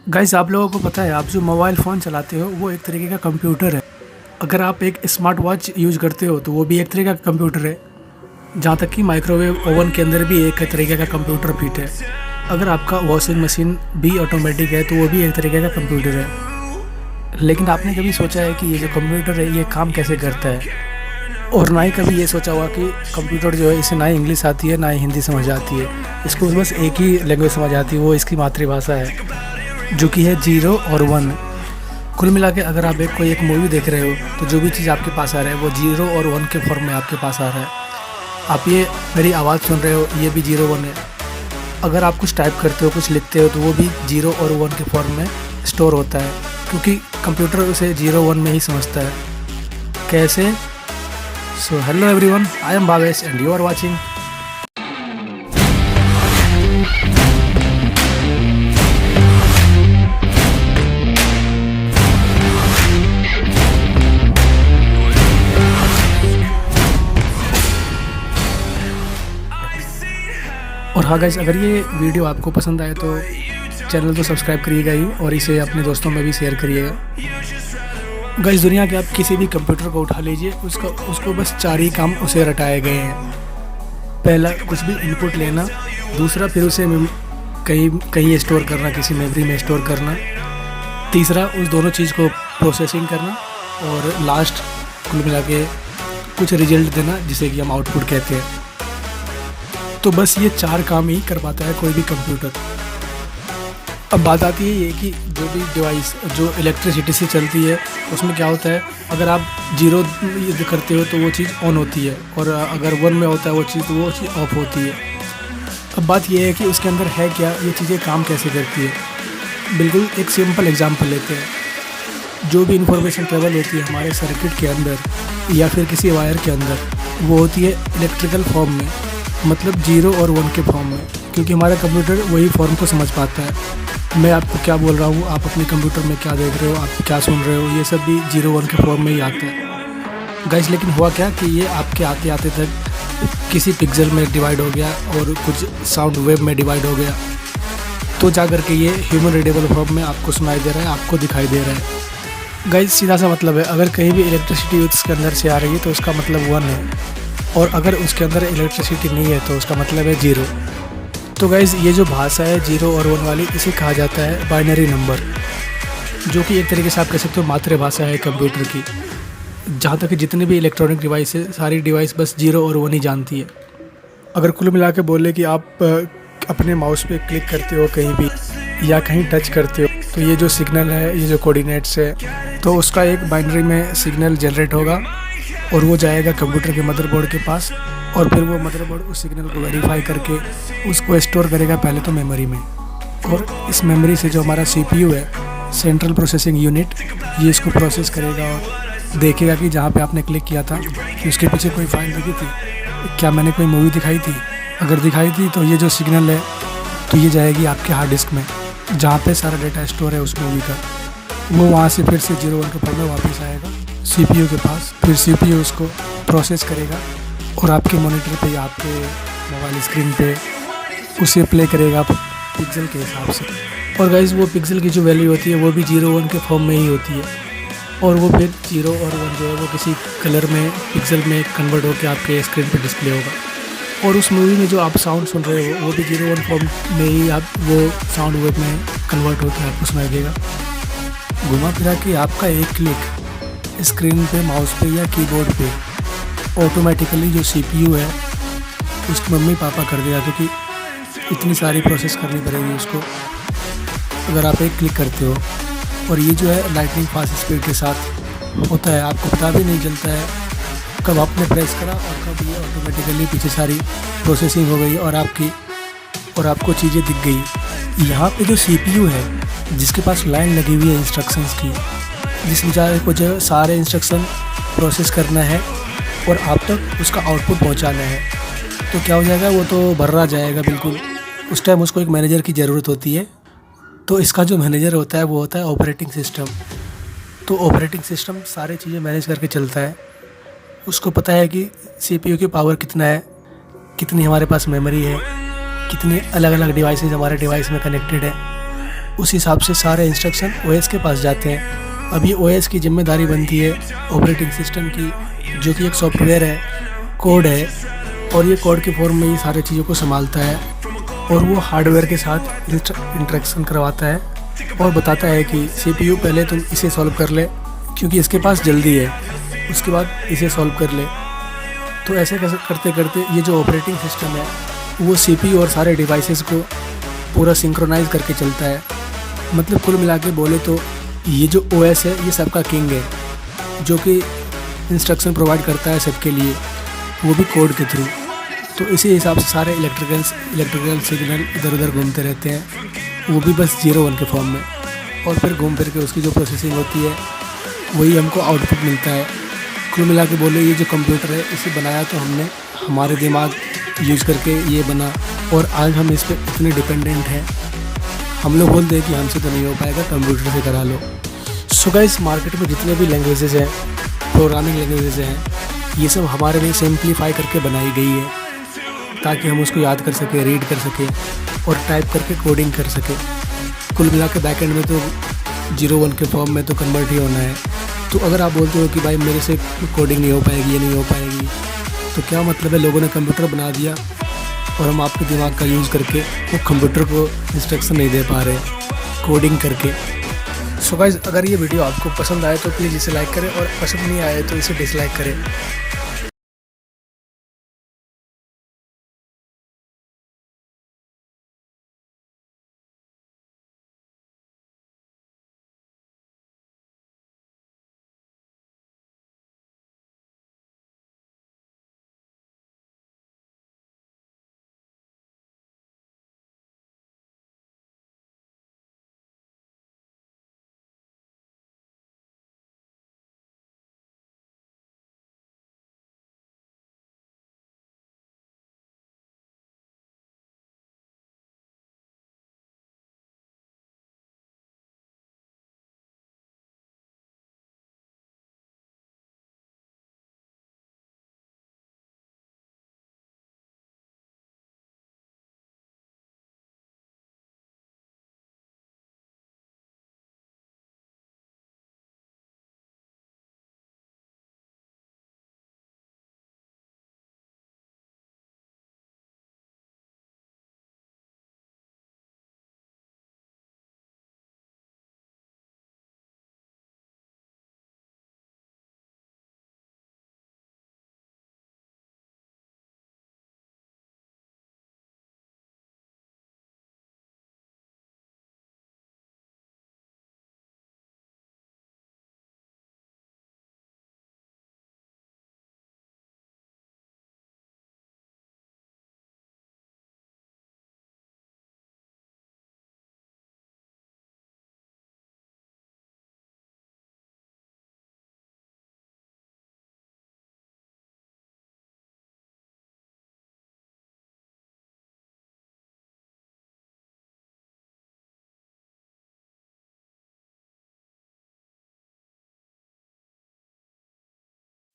Guys, आप लोगों को पता है, आप जो मोबाइल फ़ोन चलाते हो वो एक तरीके का कंप्यूटर है। अगर आप एक स्मार्ट वॉच यूज़ करते हो तो वो भी एक तरीके का कंप्यूटर है। जहाँ तक कि माइक्रोवेव ओवन के अंदर भी एक तरीके का कंप्यूटर फिट है। अगर आपका वॉशिंग मशीन भी ऑटोमेटिक है तो वो भी एक तरीके का कंप्यूटर है। लेकिन आपने कभी सोचा है कि ये जो कंप्यूटर है ये काम कैसे करता है? और ना ही कभी ये सोचा हुआ कि कंप्यूटर जो है, इसे ना ही इंग्लिश आती है ना ही हिंदी समझ आती है। इसको बस एक ही लैंग्वेज समझ आती है, वो इसकी मातृभाषा है, जो कि है 0 और 1। कुल मिला के अगर आप कोई एक मूवी देख रहे हो तो जो भी चीज़ आपके पास आ रहा है वो 0 और 1 के फॉर्म में आपके पास आ रहा है। आप ये मेरी आवाज़ सुन रहे हो, ये भी 0 1 है। अगर आप कुछ टाइप करते हो, कुछ लिखते हो तो वो भी 0 और 1 के फॉर्म में स्टोर होता है, क्योंकि कंप्यूटर उसे 0 1 में ही समझता है। कैसे? So hello everyone, I am Bhavesh and you are watching. और हाँ गाइस, अगर ये वीडियो आपको पसंद आए तो चैनल तो सब्सक्राइब करिएगा ही, और इसे अपने दोस्तों में भी शेयर करिएगा। गाइस, दुनिया के आप किसी भी कंप्यूटर को उठा लीजिए, उसको बस 4 ही काम उसे रटाए गए हैं। पहला, कुछ भी इनपुट लेना। दूसरा, फिर उसे कहीं स्टोर करना, किसी मेमोरी में स्टोर करना। तीसरा, उस दोनों चीज़ को प्रोसेसिंग करना। और लास्ट, कुल मिला के कुछ रिजल्ट देना, जिसे कि हम आउटपुट कहते हैं। तो बस ये 4 काम ही कर पाता है कोई भी कंप्यूटर। अब बात आती है ये कि जो भी डिवाइस जो इलेक्ट्रिसिटी से चलती है उसमें क्या होता है, अगर आप 0 करते हो तो वो चीज़ ऑन होती है, और अगर 1 में होता है वो चीज़ ऑफ होती है। अब बात ये है कि उसके अंदर है क्या, ये चीज़ें काम कैसे करती है। बिल्कुल एक सिंपल एग्जांपल लेते हैं। जो भी इंफॉर्मेशन ट्रेवल होती है हमारे सर्किट के अंदर या फिर किसी वायर के अंदर, वो होती है इलेक्ट्रिकल फॉर्म में, मतलब 0 और 1 के फॉर्म में, क्योंकि हमारा कंप्यूटर वही फॉर्म को समझ पाता है। मैं आपको क्या बोल रहा हूँ, आप अपने कंप्यूटर में क्या देख रहे हो, आप क्या सुन रहे हो, ये सब भी 0 1 के फॉर्म में ही आता है गाइस। लेकिन हुआ क्या कि ये आपके आते आते तक किसी पिक्सल में डिवाइड हो गया और कुछ साउंड वेव में डिवाइड हो गया, तो जा कर के ये ह्यूमन रीडेबल फॉर्म में आपको सुनाई दे रहा है, आपको दिखाई दे रहा है। गाइस, सीधा सा मतलब है, अगर कहीं भी इलेक्ट्रिसिटी उसके अंदर से आ रही है तो उसका मतलब 1 है, और अगर उसके अंदर इलेक्ट्रिसिटी नहीं है तो उसका मतलब है 0। तो गाइज़, ये जो भाषा है 0 और 1 वाली, इसे कहा जाता है बाइनरी नंबर, जो कि एक तरीके से आप कह सकते हो मातृभाषा है कंप्यूटर की। जहाँ तक जितने भी इलेक्ट्रॉनिक डिवाइस है, सारी डिवाइस बस 0 और 1 ही जानती है। अगर कुल मिला के बोले कि आप अपने माउस पे क्लिक करते हो कहीं भी या कहीं टच करते हो, तो ये जो सिग्नल है, ये जो कोऑर्डिनेट्स है, तो उसका एक बाइनरी में सिग्नल जनरेट होगा और वो जाएगा कंप्यूटर के मदरबोर्ड के पास, और फिर वो मदरबोर्ड उस सिग्नल को वेरीफाई करके उसको स्टोर करेगा पहले तो मेमोरी में, और इस मेमोरी से जो हमारा CPU है, सेंट्रल प्रोसेसिंग यूनिट, ये इसको प्रोसेस करेगा और देखेगा कि जहाँ पे आपने क्लिक किया था कि उसके पीछे कोई फाइल दिखी थी, क्या मैंने कोई मूवी दिखाई थी। अगर दिखाई थी तो ये जो सिग्नल है तो ये जाएगी आपके हार्ड डिस्क में, जहाँ पे सारा डेटा स्टोर है उस मूवी का। वो वहाँ से फिर से 0 1 के फॉर्म में वापस आएगा CPU के पास, फिर CPU उसको प्रोसेस करेगा और आपके मॉनिटर पे या आपके मोबाइल स्क्रीन पे उसे प्ले करेगा पिक्सल के हिसाब से। और गाइस, वो पिक्सल की जो वैल्यू होती है वो भी 0 1 के फॉर्म में ही होती है, और वो फिर 0 और 1 जो है वो किसी कलर में पिक्सल में कन्वर्ट होकर आपके स्क्रीन पे डिस्प्ले होगा। और उस मूवी में जो आप साउंड सुन रहे हो वो भी 0 1 फॉर्म में ही आप वो साउंड वेव में कन्वर्ट होकर आपको सुनाई देगा। घुमा फिरा के आपका एक क्लिक स्क्रीन पे, माउस पे या कीबोर्ड पे ऑटोमेटिकली जो CPU है उसकी मम्मी पापा कर देगा, क्योंकि इतनी सारी प्रोसेस करनी पड़ेगी उसको। अगर आप एक क्लिक करते हो, और ये जो है लाइटनिंग फास्ट स्पीड के साथ होता है, आपको पता भी नहीं चलता है कब आपने प्रेस करा और कब ये ऑटोमेटिकली पीछे सारी प्रोसेसिंग हो गई और आपको चीज़ें दिख गई। यहाँ पे जो CPU है, जिसके पास लाइन लगी हुई है इंस्ट्रक्शंस की, जिस बेचारे को जो सारे इंस्ट्रक्शन प्रोसेस करना है और आप तक उसका आउटपुट पहुंचाना है, तो क्या हो जाएगा, वो तो भर्रा जाएगा बिल्कुल। उस टाइम उसको एक मैनेजर की ज़रूरत होती है। तो इसका जो मैनेजर होता है वो होता है ऑपरेटिंग सिस्टम। तो ऑपरेटिंग सिस्टम सारी चीज़ें मैनेज करके चलता है। उसको पता है कि CPU की पावर कितना है, कितनी हमारे पास मेमोरी है, कितनी अलग अलग डिवाइसेस हमारे डिवाइस में कनेक्टेड है, उस हिसाब से सारे इंस्ट्रक्शन ओएस के पास जाते हैं। अब ये ओएस की जिम्मेदारी बनती है ऑपरेटिंग सिस्टम की, जो कि एक सॉफ्टवेयर है, कोड है, और ये कोड के फॉर्म में ये सारी चीज़ों को संभालता है और वो हार्डवेयर के साथ इंटरेक्शन करवाता है और बताता है कि सीपीयू पहले तुम इसे सॉल्व कर ले क्योंकि इसके पास जल्दी है, उसके बाद इसे सॉल्व कर ले। तो ऐसे करते करते ये जो ऑपरेटिंग सिस्टम है वो सीपीयू और सारे डिवाइसेस को पूरा सिंक्रोनाइज करके चलता है। मतलब कुल मिला के बोले तो ये जो ओएस है ये सबका किंग है, जो कि इंस्ट्रक्शन प्रोवाइड करता है सबके लिए, वो भी कोड के थ्रू। तो इसी हिसाब से सारे इलेक्ट्रिकल सिग्नल इधर उधर घूमते रहते हैं, वो भी बस 0-1 के फॉर्म में, और फिर घूम फिर के उसकी जो प्रोसेसिंग होती है वही हमको आउटपुट मिलता है। कुल मिला के बोले ये जो कंप्यूटर है इसे बनाया तो हमने हमारे दिमाग यूज़ करके ये बना, और आज हम इस पर इतने डिपेंडेंट हैं। हम लोग बोलते हैं कि हमसे तो नहीं हो पाएगा, कंप्यूटर से करा लो। सो गाइस, मार्केट में जितने भी लैंग्वेजेस हैं, प्रोग्रामिंग लैंग्वेजेस हैं, ये सब हमारे लिए सिंप्लीफाई करके बनाई गई है ताकि हम उसको याद कर सकें, रीड कर सकें और टाइप करके कोडिंग कर सकें। कुल मिला के बैकएंड में तो 0-1 के फॉर्म में तो कन्वर्ट ही होना है। तो अगर आप बोलते हो कि भाई मेरे से कोडिंग नहीं हो पाएगी, ये नहीं हो पाएगी, तो क्या मतलब है, लोगों ने कंप्यूटर बना दिया और हम आपके दिमाग का यूज़ करके वो कंप्यूटर को इंस्ट्रक्शन नहीं दे पा रहे कोडिंग करके। सो गाइस, अगर ये वीडियो आपको पसंद आए तो प्लीज़ इसे लाइक करें और पसंद नहीं आए तो इसे डिसलाइक करें।